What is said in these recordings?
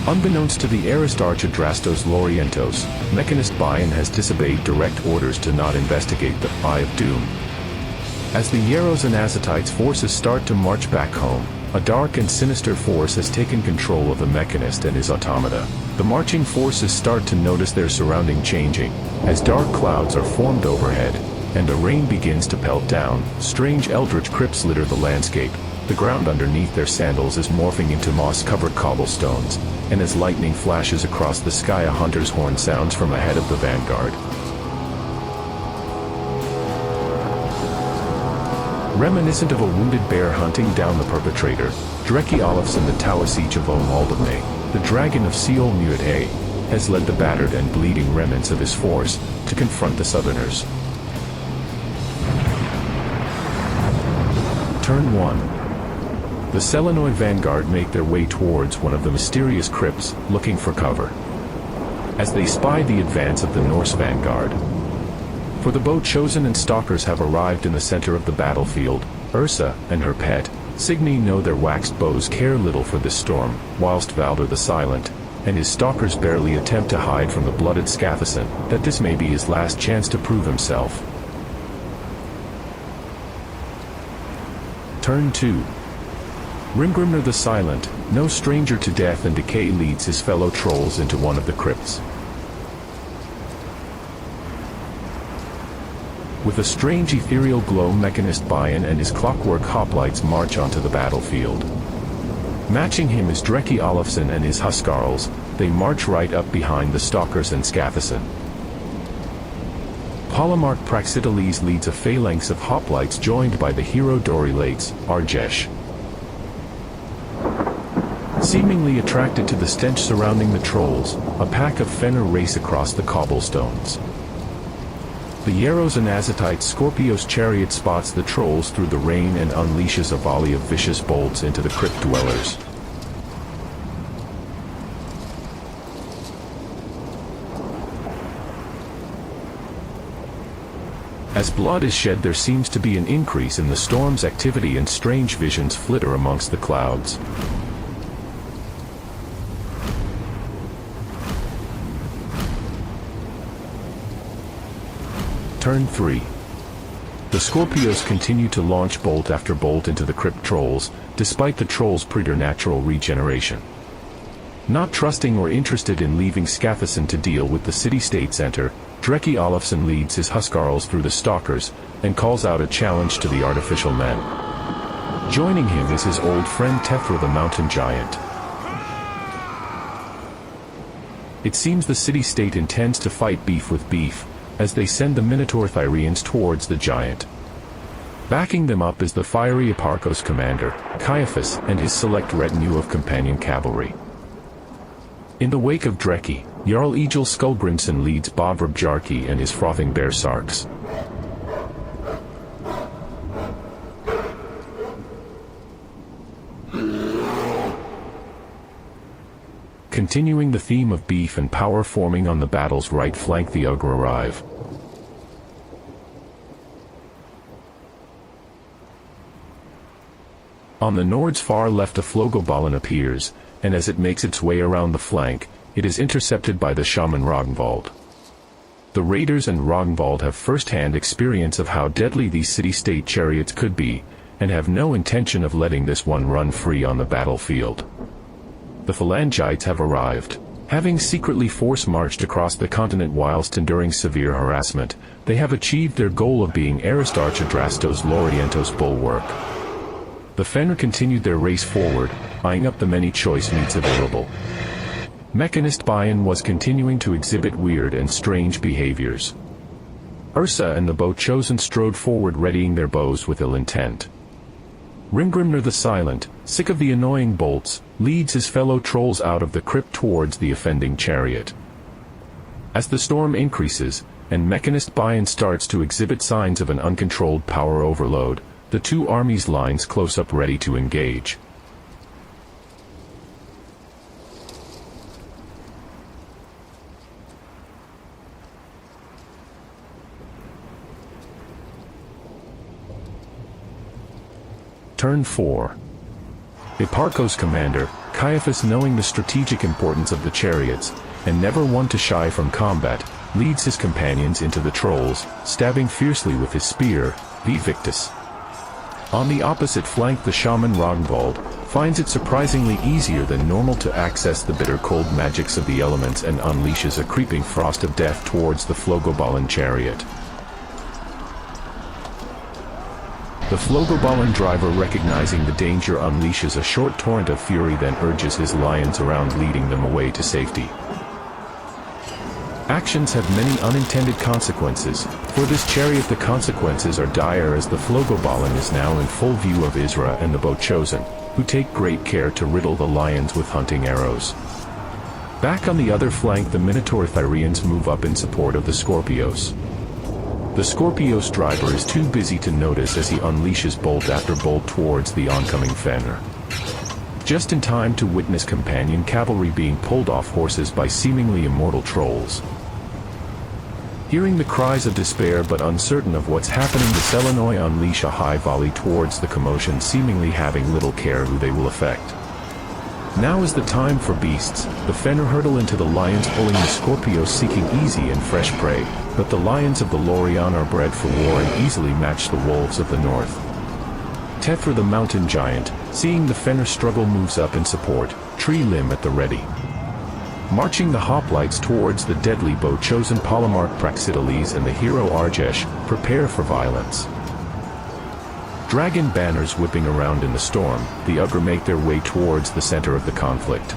Unbeknownst to the Aristarch Adrastos Lorientos, Mechanist Bion has disobeyed direct orders to not investigate the Eye of Doom. As the Yaros and Azatites forces start to march back home, a dark and sinister force has taken control of the Mechanist and his automata. The marching forces start to notice their surrounding changing, as dark clouds are formed overhead, and the rain begins to pelt down. Strange eldritch crypts litter the landscape. The ground underneath their sandals is morphing into moss-covered cobblestones, and as lightning flashes across the sky, a hunter's horn sounds from ahead of the vanguard. Reminiscent of a wounded bear hunting down the perpetrator, Dreki Olafson, the Taoiseach of Aldabne, the dragon of Seol Muet-A, has led the battered and bleeding remnants of his force to confront the Southerners. Turn 1. The Selenoid vanguard make their way towards one of the mysterious crypts, looking for cover. As they spy the advance of the Norse vanguard, for the bow chosen and stalkers have arrived in the center of the battlefield, Ursa and her pet, Signy, know their waxed bows care little for this storm, whilst Valder the Silent and his stalkers barely attempt to hide from the blooded Scathason, that this may be his last chance to prove himself. Turn 2. Rimgrimnir the Silent, no stranger to death and decay, leads his fellow trolls into one of the crypts. With a strange ethereal glow, Mechanist Bion and his clockwork hoplites march onto the battlefield. Matching him is Dreki Olafson and his Huskarls. They march right up behind the stalkers and Scathason. Polemarch Praxiteles leads a phalanx of hoplites joined by the hero Dorilates, Arjesh. Seemingly attracted to the stench surrounding the trolls, a pack of Fenrir race across the cobblestones. The Yaros and Azatites Scorpios chariot spots the trolls through the rain and unleashes a volley of vicious bolts into the crypt dwellers. As blood is shed, there seems to be an increase in the storm's activity and strange visions flitter amongst the clouds. Turn 3. The Scorpios continue to launch bolt after bolt into the crypt trolls, despite the trolls' preternatural regeneration. Not trusting or interested in leaving Scathason to deal with the city-state center, Dreki Olafson leads his Huskarls through the stalkers, and calls out a challenge to the artificial men. Joining him is his old friend Tethra the mountain giant. It seems the city-state intends to fight beef with beef, as they send the Minotaur Thyrians towards the giant. Backing them up is the fiery Eparchos commander, Caiaphas, and his select retinue of companion cavalry. In the wake of Dreki, Jarl Egil Skullgrimson leads Bovrub Jarki and his frothing bear sarks. Continuing the theme of beef and power forming on the battle's right flank, the Ugr arrive. On the Nord's far left a Flogobalin appears, and as it makes its way around the flank, it is intercepted by the shaman Ragnvald. The raiders and Ragnvald have first-hand experience of how deadly these city-state chariots could be, and have no intention of letting this one run free on the battlefield. The Phalangites have arrived. Having secretly force-marched across the continent whilst enduring severe harassment, they have achieved their goal of being Aristarch Adrastos Lorientos' bulwark. The Fenrir continued their race forward, eyeing up the many choice meats available. Mechanist Bion was continuing to exhibit weird and strange behaviors. Ursa and the bow chosen strode forward, readying their bows with ill intent. Rimgrimnir the Silent, sick of the annoying bolts, leads his fellow trolls out of the crypt towards the offending chariot. As the storm increases, and Mechanist Bion starts to exhibit signs of an uncontrolled power overload, the two armies lines close up ready to engage. Turn 4. Eparchos commander, Caiaphas, knowing the strategic importance of the chariots, and never one to shy from combat, leads his companions into the trolls, stabbing fiercely with his spear, the Victus. On the opposite flank, the shaman Ragnvald finds it surprisingly easier than normal to access the bitter cold magics of the elements and unleashes a creeping frost of death towards the Flogobalan chariot. The Flogobalan driver, recognizing the danger, unleashes a short torrent of fury, then urges his lions around, leading them away to safety. Actions have many unintended consequences. For this chariot, the consequences are dire, as the Flogobalan is now in full view of Isra and the Bochosen, who take great care to riddle the lions with hunting arrows. Back on the other flank, the Minotaur Thyrians move up in support of the Scorpios. The Scorpios driver is too busy to notice as he unleashes bolt after bolt towards the oncoming Fenrir. Just in time to witness companion cavalry being pulled off horses by seemingly immortal trolls. Hearing the cries of despair but uncertain of what's happening, the Selenoi unleash a high volley towards the commotion, seemingly having little care who they will affect. Now is the time for beasts. The Fenrir hurtle into the lions, pulling the Scorpios, seeking easy and fresh prey, but the lions of the Lorien are bred for war and easily match the wolves of the north. Tethra, the mountain giant, seeing the Fenrir struggle, moves up in support, tree limb at the ready. Marching the hoplites towards the deadly Bochosen, Polemarch Praxiteles and the hero Arjesh prepare for violence. Dragon banners whipping around in the storm, the Ugr make their way towards the center of the conflict.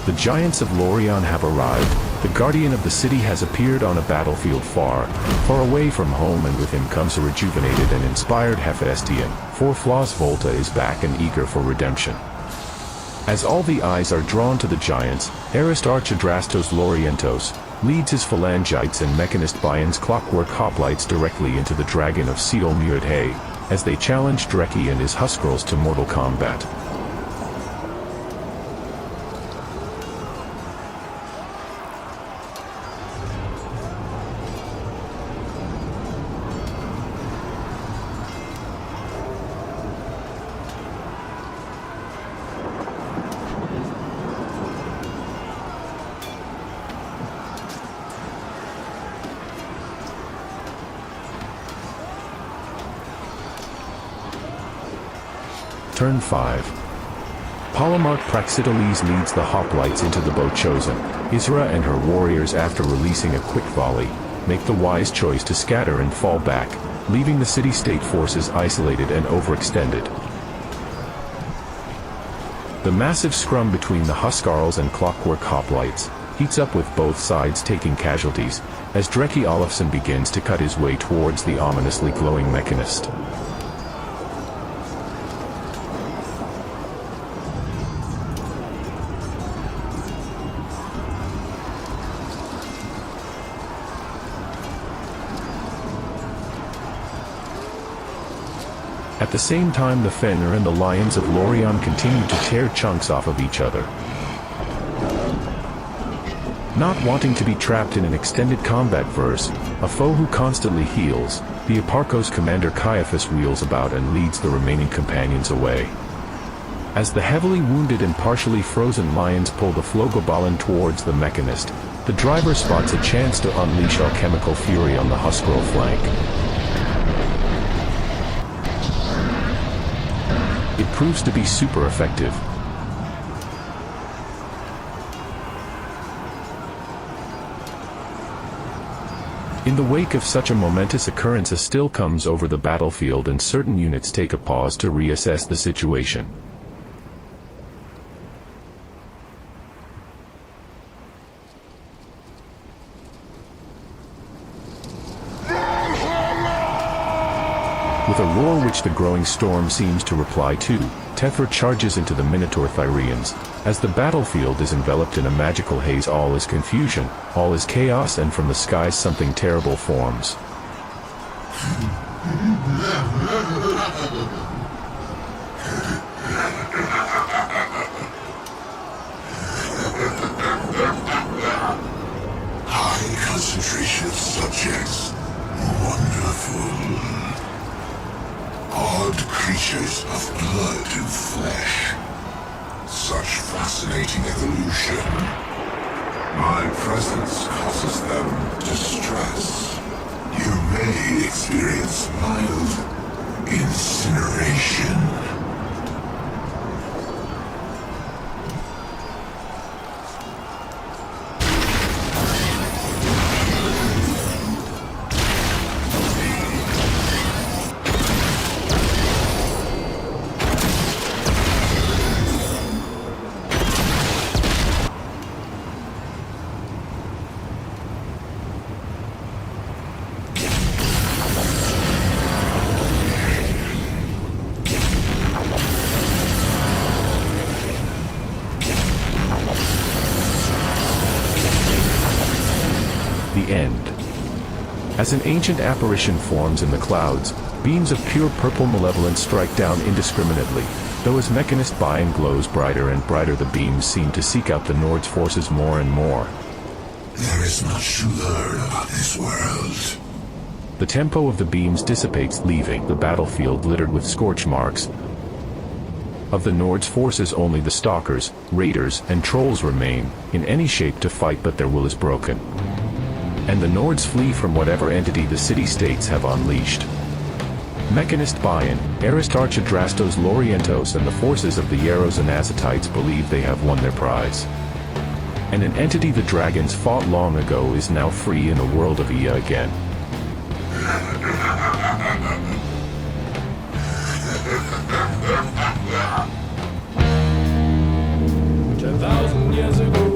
The giants of Lorien have arrived. The guardian of the city has appeared on a battlefield far, far away from home, and with him comes a rejuvenated and inspired Hephaestian, for Flaus Volta is back and eager for redemption. As all the eyes are drawn to the giants, Arist Archidrastos Lorientos leads his phalangites and Mechanist Bion's clockwork hoplites directly into the dragon of Seal Muradhay, as they challenge Dreki and his Huskarls to mortal combat. Turn 5. Polemarch Praxiteles leads the hoplites into the Bochosen. Isra and her warriors, after releasing a quick volley, make the wise choice to scatter and fall back, leaving the city-state forces isolated and overextended. The massive scrum between the Huskarls and clockwork hoplites heats up, with both sides taking casualties, as Dreki Olafson begins to cut his way towards the ominously glowing Mechanist. At the same time, the Fenrir and the lions of Lorien continue to tear chunks off of each other. Not wanting to be trapped in an extended combat verse, a foe who constantly heals, the Eparchos commander Caiaphas wheels about and leads the remaining companions away. As the heavily wounded and partially frozen lions pull the Flogobalan towards the Mechanist, the driver spots a chance to unleash alchemical fury on the Huskarl flank. It proves to be super effective. In the wake of such a momentous occurrence, a still comes over the battlefield and certain units take a pause to reassess the situation. With a roar which the growing storm seems to reply to, Tethra charges into the Minotaur Thyrians. As the battlefield is enveloped in a magical haze, all is confusion, all is chaos, and from the skies something terrible forms. High concentration of subjects. Wonderful. Odd creatures of blood and flesh. such fascinating evolution. My presence causes them distress. You may experience mild incineration. The end. As an ancient apparition forms in the clouds, beams of pure purple malevolence strike down indiscriminately, though as Mechanist Bion glows brighter and brighter the beams seem to seek out the Nord's forces more and more. There is much to learn about this world. The tempo of the beams dissipates, leaving the battlefield littered with scorch marks. Of the Nord's forces only the stalkers, raiders, and trolls remain, in any shape to fight, but their will is broken. And the Nords flee from whatever entity the city-states have unleashed. Mechanist Bion, Aristarch Adrastos Lorientos and the forces of the Yaros and Azatites believe they have won their prize. And an entity the dragons fought long ago is now free in the world of Ea again. 10,000 years ago